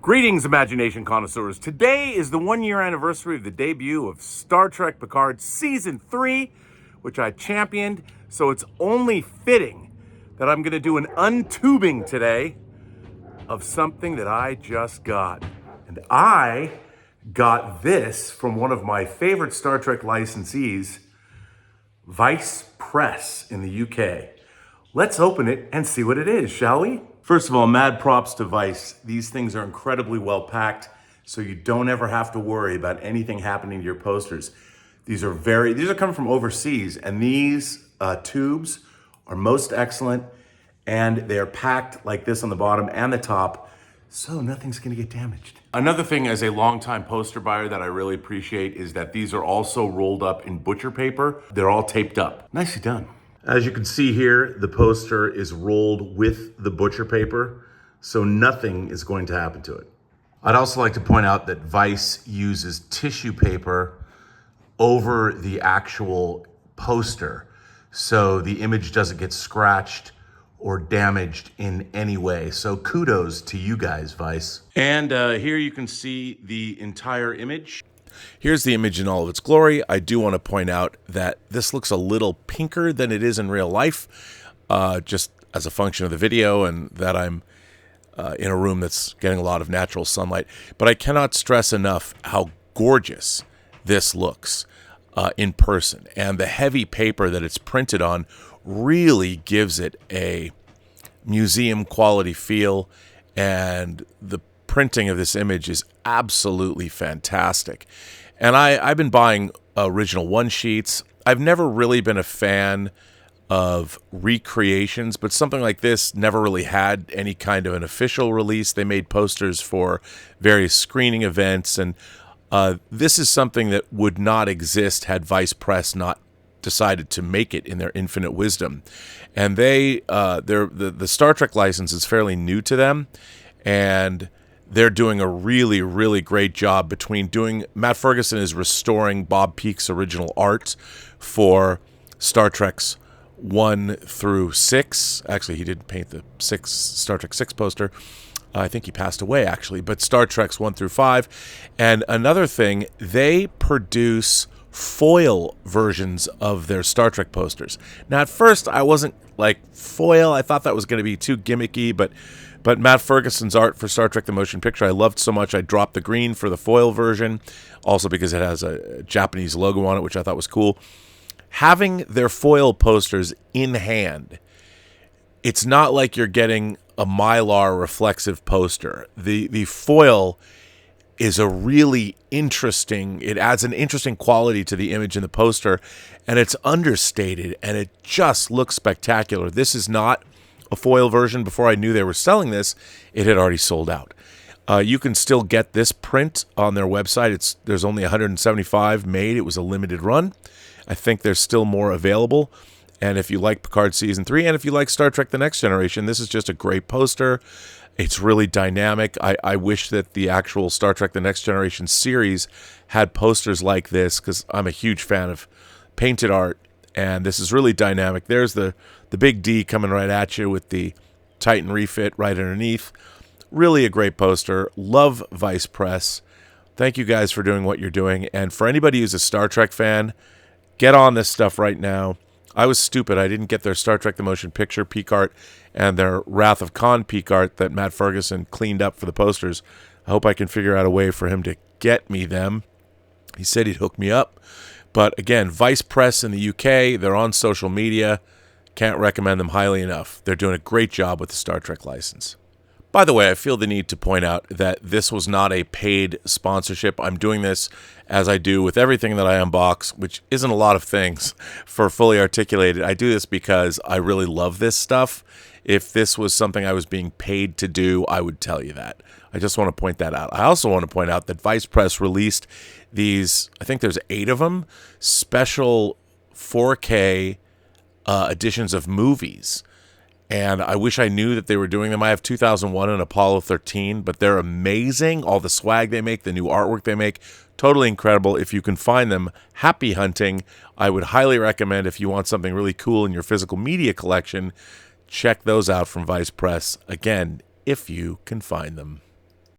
Greetings, imagination connoisseurs. Today is the one-year anniversary of the debut of Star Trek PICARD Season 3, which I championed, so it's only fitting that I'm going to do an untubing today of something that I just got. And I got this from one of my favorite Star Trek licensees, Vice Press in the UK. Let's open it and see what it is, shall we? First of all, mad props to Vice. These things are incredibly well packed, so you don't ever have to worry about anything happening to your posters. These are coming from overseas, and these tubes are most excellent, and they are packed like this on the bottom and the top, so nothing's gonna get damaged. Another thing as a longtime poster buyer that I really appreciate is that these are also rolled up in butcher paper. They're all taped up. Nicely done. As you can see here, the poster is rolled with the butcher paper, so nothing is going to happen to it. I'd also like to point out that Vice uses tissue paper over the actual poster, so the image doesn't get scratched or damaged in any way. So kudos to you guys, Vice. And here you can see the entire image. Here's the image in all of its glory. I do want to point out that this looks a little pinker than it is in real life, just as a function of the video and that I'm in a room that's getting a lot of natural sunlight. But I cannot stress enough how gorgeous this looks in person. And the heavy paper that it's printed on really gives it a museum quality feel, and the printing of this image is absolutely fantastic. And I've been buying original one sheets. I've never really been a fan of recreations, but something like this never really had any kind of an official release. They made posters for various screening events, and this is something that would not exist had Vice Press not decided to make it in their infinite wisdom. And the Star Trek license is fairly new to them, and they're doing a really, really great job Matt Ferguson is restoring Bob Peake's original art for Star Trek's 1 through 6. Actually, he didn't paint the Star Trek 6 poster. I think he passed away, actually, but Star Trek's 1 through 5. And another thing, they produce foil versions of their Star Trek posters. Now, at first, I wasn't like foil. I thought that was going to be too gimmicky, but Matt Ferguson's art for Star Trek the Motion Picture I loved so much I dropped the green for the foil version, also because it has a Japanese logo on it, which I thought was cool. Having their foil posters in hand, it's not like you're getting a Mylar reflexive poster. The foil is a really interesting, it adds an interesting quality to the image in the poster, and it's understated, and it just looks spectacular. This is not a foil version. Before I knew they were selling this, it had already sold out. You can still get this print on their website. There's only 175 made. It was a limited run. I think there's still more available. And if you like PICARD Season 3, and if you like Star Trek The Next Generation, this is just a great poster. It's really dynamic. I wish that the actual Star Trek The Next Generation series had posters like this, because I'm a huge fan of painted art, and this is really dynamic. There's the big D coming right at you with the Titan refit right underneath. Really a great poster. Love Vice Press. Thank you guys for doing what you're doing. And for anybody who's a Star Trek fan, get on this stuff right now. I was stupid. I didn't get their Star Trek the Motion Picture peak art and their Wrath of Khan peak art that Matt Ferguson cleaned up for the posters. I hope I can figure out a way for him to get me them. He said he'd hook me up. But again, Vice Press in the UK, they're on social media. Can't recommend them highly enough. They're doing a great job with the Star Trek license. By the way, I feel the need to point out that this was not a paid sponsorship. I'm doing this as I do with everything that I unbox, which isn't a lot of things for Fully Articulated. I do this because I really love this stuff. If this was something I was being paid to do, I would tell you that. I just want to point that out. I also want to point out that Vice Press released these, I think there's 8 of them, special 4K editions of movies. And I wish I knew that they were doing them. I have 2001 and Apollo 13, but they're amazing. All the swag they make, the new artwork they make, totally incredible. If you can find them, happy hunting. I would highly recommend, if you want something really cool in your physical media collection, check those out from Vice Press. Again, if you can find them.